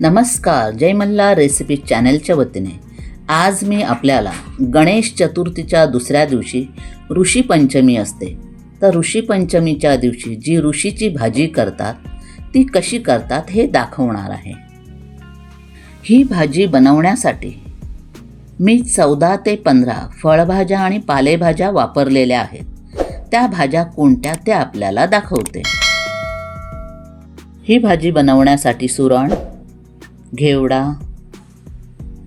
नमस्कार, जय मल्हार रेसिपी चॅनलच्या वतीने आज मी आपल्याला गणेश चतुर्थीच्या दुसऱ्या दिवशी ऋषी पंचमी असते. तर ऋषी पंचमीच्या दिवशी जी ऋषीची भाजी करतात ती कशी करतात हे दाखवणार आहे. ही भाजी बनवण्यासाठी मी 14 ते 15 फळभाज्या आणि पालेभाज्या वापरलेल्या आहेत. त्या भाज्या कोणत्या ते आपल्याला दाखवते. ही भाजी बनवण्यासाठी सुरण, घेवडा,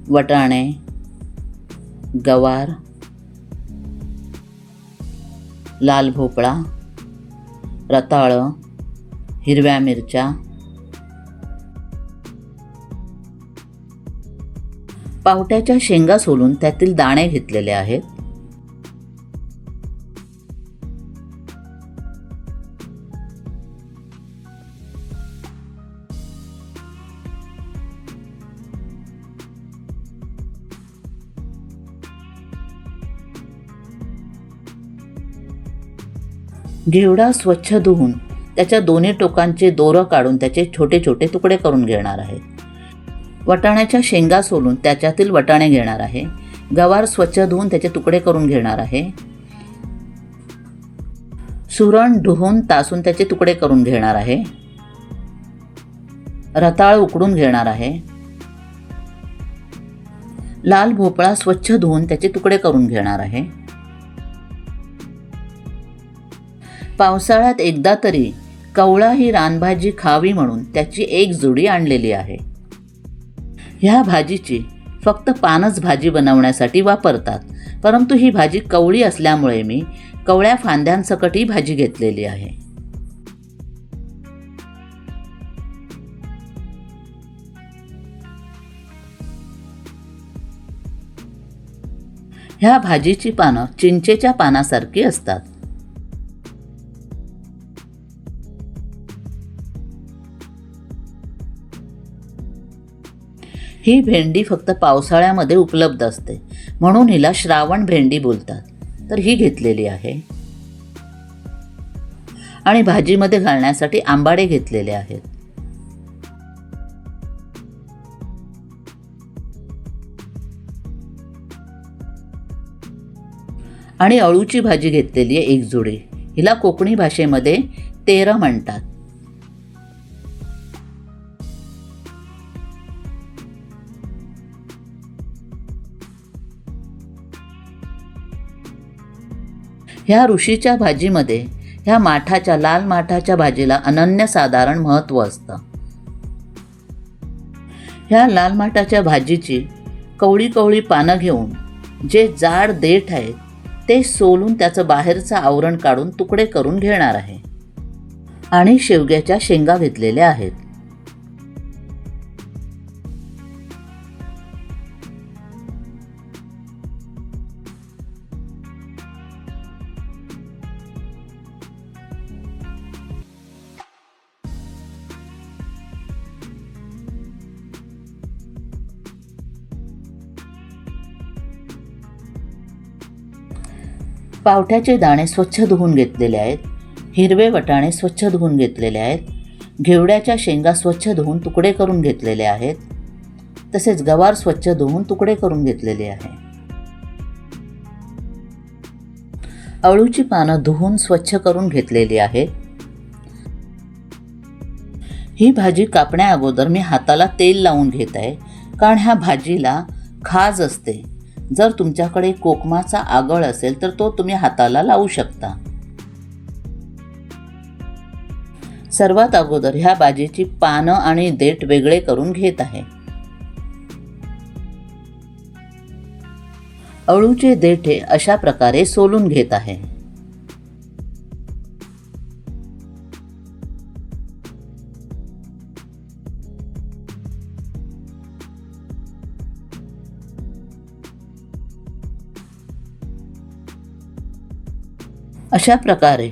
वटाणे, गवार, लाल भोपळा, रताळं, हिरव्या मिरच्या, पावट्याच्या शेंगा सोलून त्यातील दाणे घेतलेले आहेत. घेवडा स्वच्छ धुवून त्याच्या दोन्ही टोकांचे दोरं काढून त्याचे छोटे छोटे तुकडे करून घेणार आहे. वटाण्याच्या शेंगा सोलून त्याच्यातील वटाणे घेणार आहे. गवार स्वच्छ धुवून त्याचे तुकडे करून घेणार आहे. सुरण धुवून तासून त्याचे तुकडे करून घेणार आहे. रताळ उकडून घेणार आहे. लाल भोपळा स्वच्छ धुवून त्याचे तुकडे करून घेणार आहे. पावसाळ्यात एकदा तरी कवळा ही रानभाजी खावी म्हणून त्याची एक जुडी आणलेली आहे. ह्या भाजीची फक्त पानच भाजी बनवण्यासाठी वापरतात, परंतु ही भाजी कवळी असल्यामुळे मी कवळ्या फांद्यांसकट ही भाजी घेतलेली आहे. ह्या भाजीची पानं चिंचेच्या पानासारखी असतात. ही भेंडी फक्त पावसाळ्यामध्ये उपलब्ध असते, म्हणून हिला श्रावण भेंडी बोलतात. तर ही घेतलेली आहे. आणि भाजीमध्ये घालण्यासाठी आंबाडे घेतलेले आहेत. आणि अळूची भाजी घेतलेली आहे एक जुडी. हिला कोकणी भाषेमध्ये तेर म्हणतात. ह्या ऋषीच्या भाजीमध्ये ह्या लाल माठाच्या भाजीला अनन्यसाधारण महत्त्व असतं. ह्या लाल माठाच्या भाजीची कवळी कवळी पानं घेऊन जे जाड देठ आहेत ते सोलून त्याचं बाहेरचं आवरण काढून तुकडे करून घेणार आहे. आणि शेवग्याच्या शेंगा घेतलेल्या आहेत. पावट्याचे दाणे स्वच्छ धुवून घेतलेले आहेत. हिरवे वटाणे स्वच्छ धुवून घेतलेले आहेत. घेवड्याच्या शेंगा स्वच्छ धुवून तुकडे करून घेतलेले आहेत. तसेच गवार स्वच्छ धुवून तुकडे करून घेतलेले आहे. अळूची पानं धुवून स्वच्छ करून घेतलेली आहेत. ही भाजी कापण्या अगोदर मी हाताला तेल लावून घेत आहे, कारण ह्या भाजीला खाज असते. जर तुमच्याकडे कोकमाचा आगळ असेल तर तो तुम्ही हाताला लावू शकता. सर्वात अगोदर ह्या भाजीची पानं आणि देठ वेगळे करून घेत आहे. अळूचे देठे अशा प्रकारे सोलून घेत आहे. अशा प्रकारे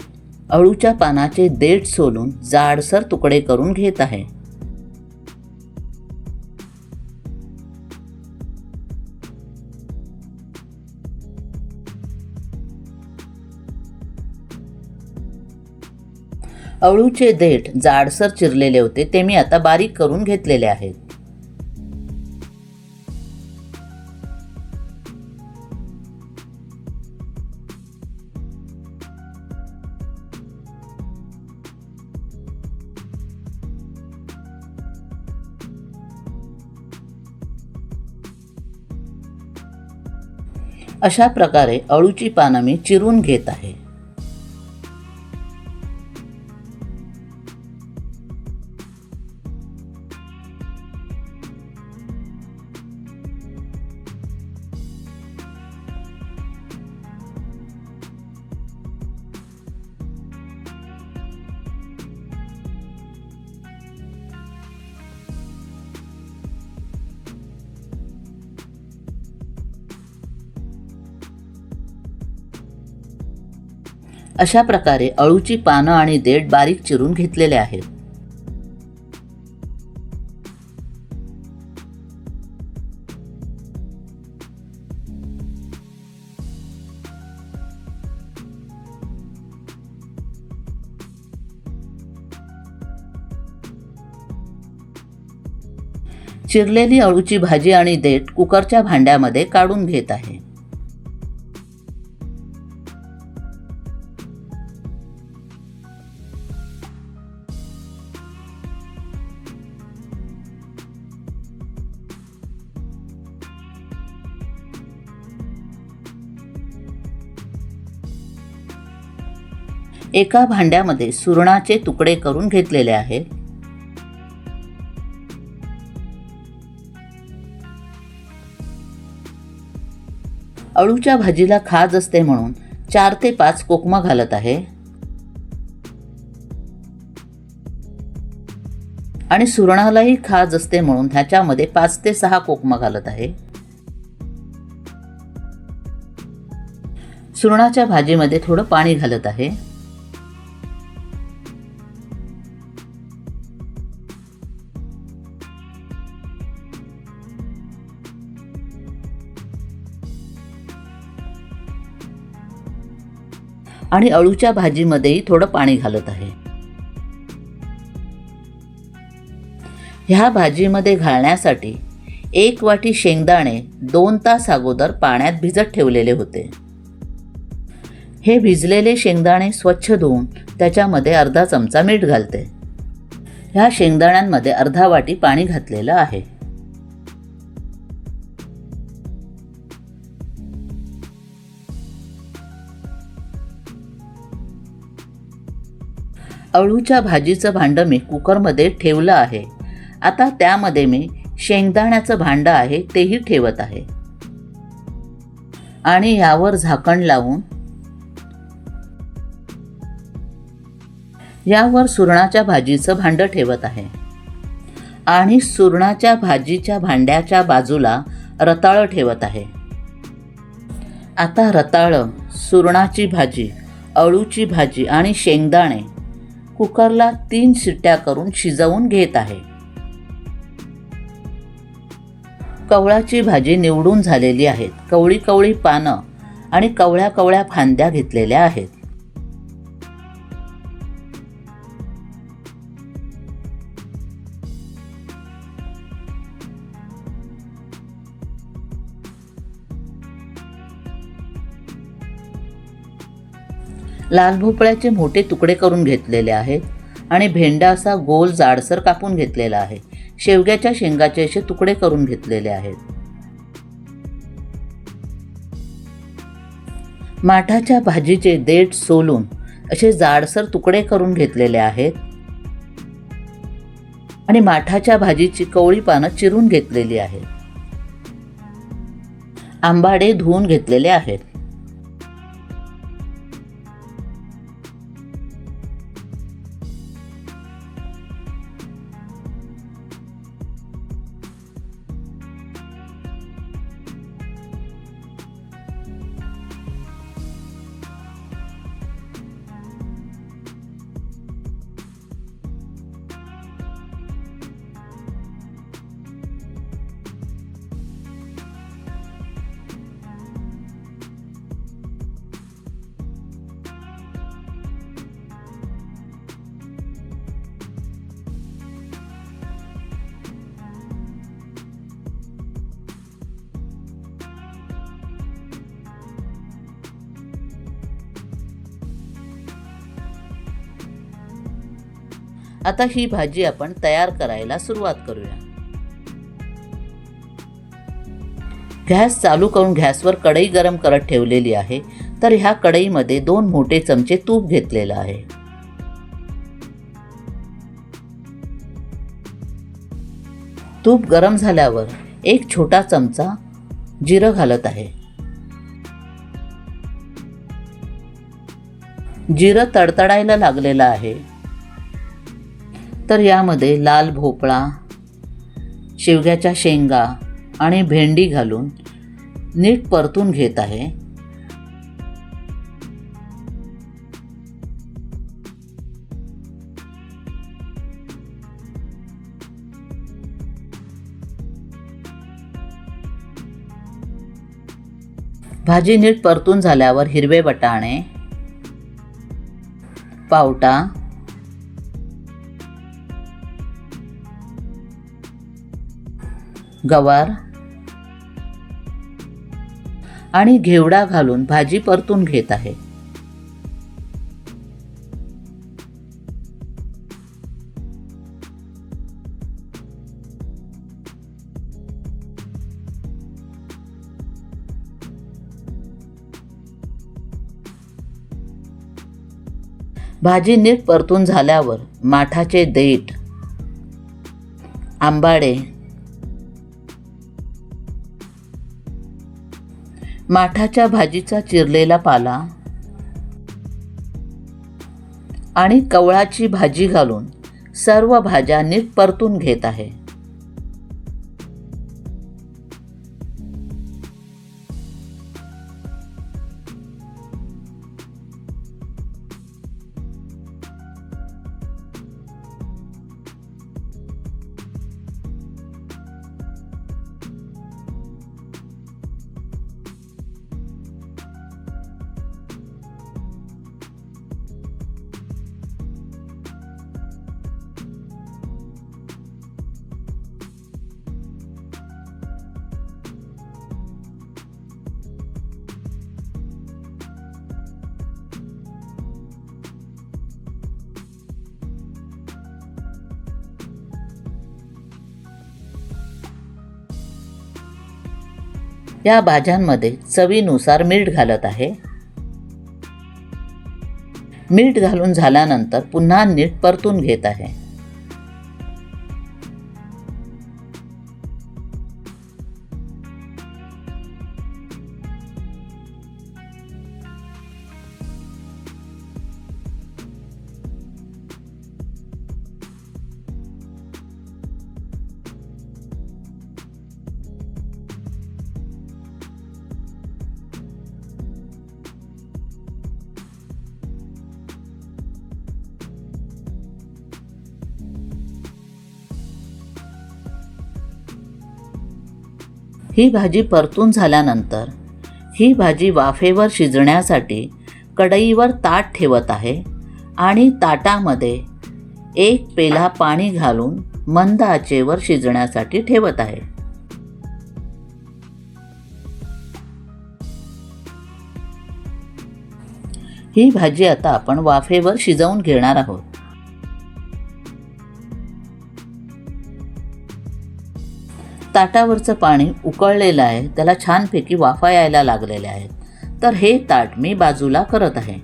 अळूच्या पानाचे देठ सोलून जाडसर तुकडे करून घेत आहे. अळूचे देठ जाडसर चिरलेले होते ते मी आता बारीक करून घेतलेले आहेत. अशा प्रकारे अळूची पानं मी चिरून घेत आहे. अशा प्रकारे अळूची पानं आणि देठ बारीक चिरून घेतलेले आहेत. चिरलेली अळूची भाजी आणि देठ कुकरच्या भांड्यामध्ये काढून घेत आहे. एका भांड्यामध्ये सुरणाचे तुकडे करून घेतलेले आहेत. अळूच्या भाजीला खाज असते म्हणून 4 ते 5 कोकमं घालत आहे. आणि सुरणालाही खाज असते म्हणून ह्याच्यामध्ये 5 ते 6 कोकमं घालत आहे. सुरणाच्या भाजीमध्ये थोडं पाणी घालत आहे. आणि अळूच्या भाजीमध्येही थोडं पाणी घालत आहे. ह्या भाजीमध्ये घालण्यासाठी 1 वाटी शेंगदाणे 2 तास अगोदर पाण्यात भिजत ठेवलेले होते. हे भिजलेले शेंगदाणे स्वच्छ धुवून त्याच्यामध्ये अर्धा चमचा मीठ घालते. ह्या शेंगदाण्यांमध्ये अर्धा वाटी पाणी घातलेलं आहे. अळूच्या भाजीचं भांडं मी कुकरमध्ये ठेवलं आहे. आता त्यामध्ये मी शेंगदाण्याचं भांडं आहे तेही ठेवत आहे. आणि यावर झाकण लावून यावर सुरणाच्या भाजीचं भांडं ठेवत आहे. आणि सुरणाच्या भाजीच्या भांड्याच्या बाजूला रताळं ठेवत आहे. आता रताळं, सुरणाची भाजी, अळूची भाजी आणि शेंगदाणे कुकरला 3 शिट्ट्या करून शिजवून घेत आहे. कवळाची भाजी निवडून झालेली आहेत. कवळी कवळी पानं आणि कवळ्या कवळ्या फांद्या घेतलेल्या आहेत. लाल भोपळ्याचे मोठे तुकडे करून घेतलेले आहेत. आणि भेंडा असा गोल जाडसर कापून घेतलेला आहे. शेवग्याच्या शेंगाचे असे तुकडे करून घेतलेले आहेत. माठाच्या भाजीचे देठ सोलून असे जाडसर तुकडे करून घेतलेले आहेत. आणि माठाच्या भाजीची कवळी पानं चिरून घेतलेली आहेत. आंबाडे धुवून घेतलेले आहेत. आता ही भाजी आपण तयार करायला सुरुवात करूया. गॅस चालू करून गॅसवर कढई गरम करत ठेवलेली आहे. तर ह्या कढईमध्ये 2 मोठे चमचे तूप घेतलेलं आहे. तूप गरम झाल्यावर 1 छोटा चमचा जिरं घालत आहे. जिरं तडतडायला लागलेलं आहे. तर यामध्ये लाल भोपळा, शेवग्याच्या शेंगा आणि भेंडी घालून नीट परतून घेत आहे. भाजी नीट परतून झाल्यावर हिरवे वाटाणे, पावटा, गवार आणि घेवडा घालून भाजी परतून घेत आहे. भाजी नीट परतून झाल्यावर माठाचे देठ, आंबाडे, माठाच्या भाजीचा चिरलेला पाला आणि कवळाची भाजी घालून सर्व भाज्या नीट परतून घेत आहे. या भाज्यांमध्ये चवीनुसार मीठ घालत आहे. मीठ घालून झाल्यानंतर पुन्हा नीट परतून घेत आहे. ही भाजी परतून झाल्यानंतर ही भाजी वाफेवर शिजण्यासाठी कढईवर ताट ठेवत आहे आणि ताटामध्ये 1 पेला पाणी घालून मंद आचेवर शिजण्यासाठी ठेवत आहे. ही भाजी आता आपण वाफेवर शिजवून घेणार आहोत. ताटावरचं पाणी उकळलेलं आहे, त्याला छानपैकी वाफा यायला लागलेल्या आहेत. तर हे ताट मी बाजूला करत आहे.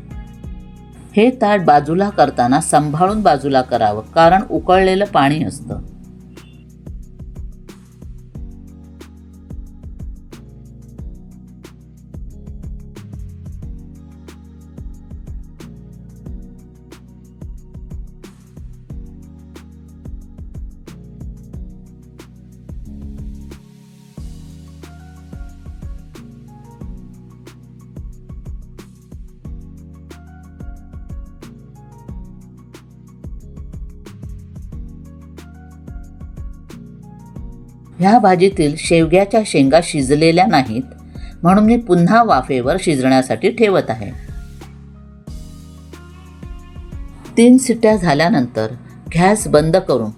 हे ताट बाजूला करताना सांभाळून बाजूला करावं, कारण उकळलेलं पाणी असतं. ह्या भाजीतील शेवग्याच्या शेंगा शिजलेल्या नाहीत, म्हणून मी पुन्हा वाफेवर शिजण्यासाठी ठेवत आहे. 3 शिट्ट्या झाल्यानंतर गॅस बंद करून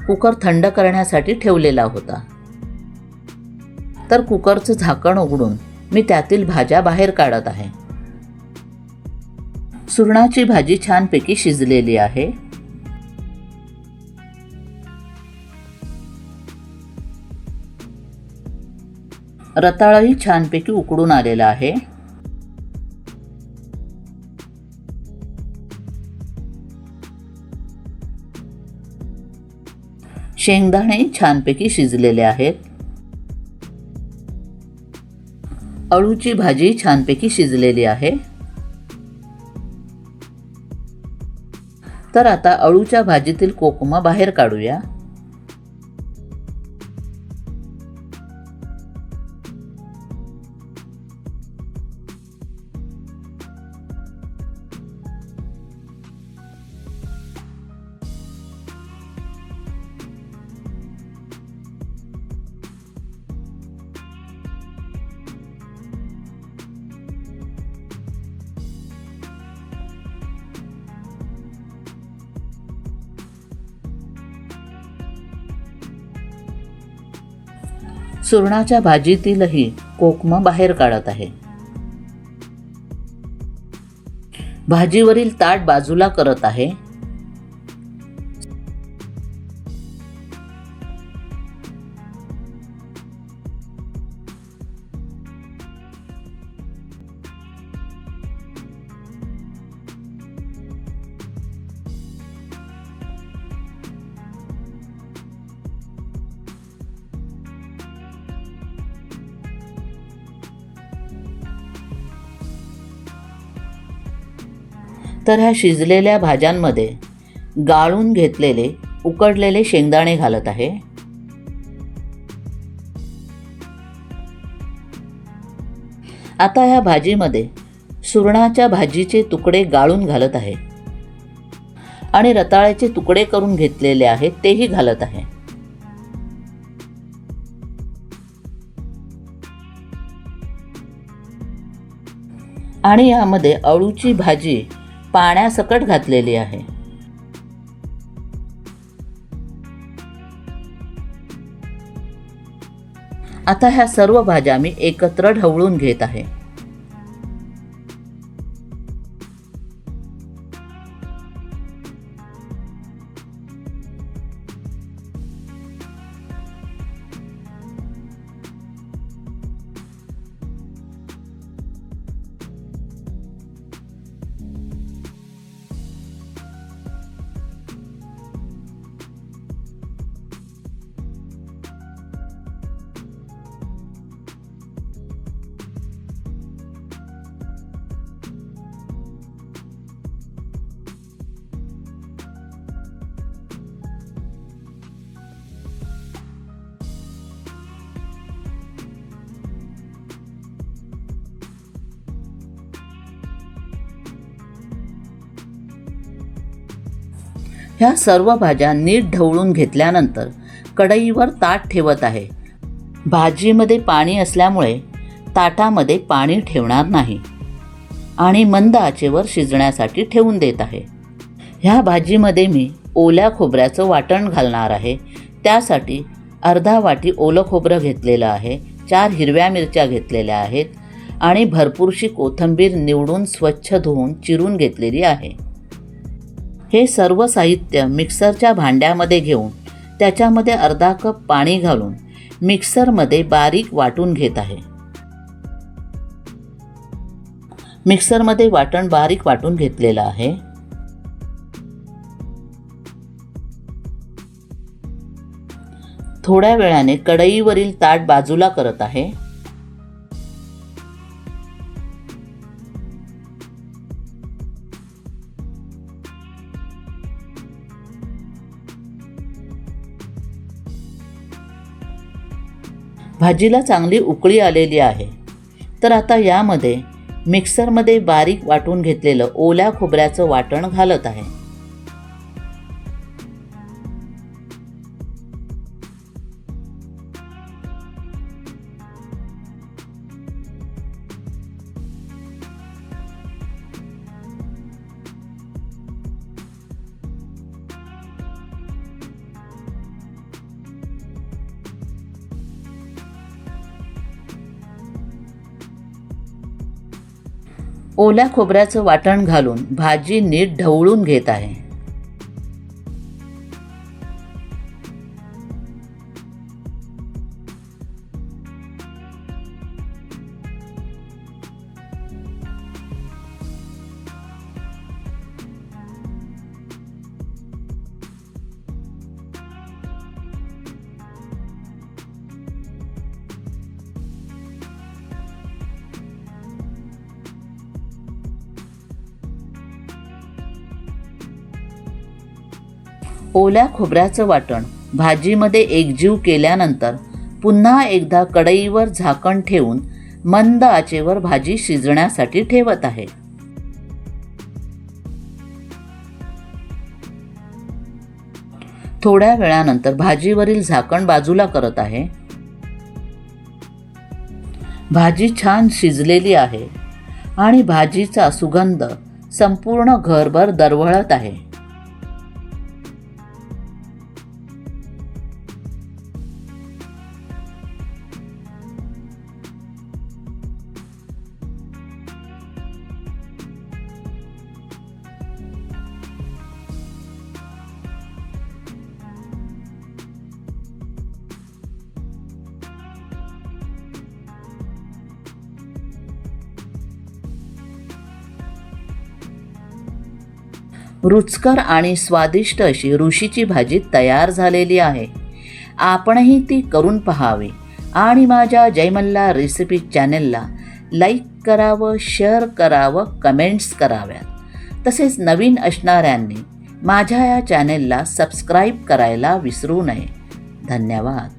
कुकर थंड करण्यासाठी ठेवलेला होता. तर कुकरचं झाकण उघडून मी त्यातील भाज्या बाहेर काढत आहे. सुरणाची भाजी छानपैकी शिजलेली आहे. रताळाही छानपैकी उकडून आलेला आहे. शेंगदाणे छानपैकी शिजलेले आहेत. अळूची भाजी छानपैकी शिजलेली आहे. तर आता अळूच्या भाजीतील कोकमा बाहेर काढूया. सुरणाच्या भाजीतीलही कोकमा बाहेर काढत आहे. भाजीवरील ताट बाजूला करत आहे. तर ह्या शिजलेल्या भाज्यांमध्ये गाळून घेतलेले उकडलेले शेंगदाणे घालत आहे. आता ह्या भाजीमध्ये सुरणाच्या भाजीचे तुकडे गाळून घालत आहे आणि रताळ्याचे तुकडे करून घेतलेले आहेत तेही घालत आहे. आणि यामध्ये अळूची भाजी पाण्यासकट घातलेली आहे. आता ह्या सर्व भाज्या मी एकत्र ढवळून घेत आहे. ह्या सर्व भाज्या नीट ढवळून घेतल्यानंतर कढईवर ताट ठेवत आहे. भाजीमध्ये पाणी असल्यामुळे ताटामध्ये पाणी ठेवणार नाही आणि मंद आचेवर शिजण्यासाठी ठेवून देत आहे. ह्या भाजीमध्ये मी ओल्या खोबऱ्याचं वाटण घालणार आहे. त्यासाठी अर्धा वाटी ओलं खोबरं घेतलेलं आहे, 4 हिरव्या मिरच्या घेतलेल्या आहेत आणि भरपूरशी कोथिंबीर निवडून स्वच्छ धुवून चिरून घेतलेली आहे. हे सर्व साहित्य मिक्सरच्या भांड्यामध्ये घेऊन त्याच्यामध्ये अर्धा कप पाणी घालून मिक्सरमध्ये बारीक वाटून घेत आहे. मिक्सरमध्ये वाटण बारीक वाटून घेतलेलं आहे. थोड्या वेळाने कढईवरील ताट बाजूला करत आहे. भाजीला चांगली उकळी आलेली आहे. तर आता यामध्ये मिक्सरमध्ये बारीक वाटून घेतलेलं ओल्या खोबऱ्याचं वाटण घालत आहे. ओल्या खोबऱ्याचं वाटण घालून भाजी नीट ढवळून घेत आहे. ओल्या खोबऱ्याचं वाटण भाजीमध्ये एकजीव केल्यानंतर पुन्हा एकदा कढईवर झाकण ठेवून मंद आचेवर भाजी शिजण्यासाठी ठेवत आहे. थोड्या वेळानंतर भाजीवरील झाकण बाजूला करत आहे. भाजी छान शिजलेली आहे आणि भाजीचा सुगंध संपूर्ण घरभर दरवळत आहे. रुचकर आणि स्वादिष्ट अशी ऋषीची भाजी तयार झालेली आहे. आपणही ती करून पहावी आणि माझ्या जय मल्हार रेसिपी चॅनेलला लाईक करावं, शेअर करावं, कमेंट्स कराव्यात. तसेच नवीन असणाऱ्यांनी माझ्या या चॅनेलला सबस्क्राईब करायला विसरू नये. धन्यवाद.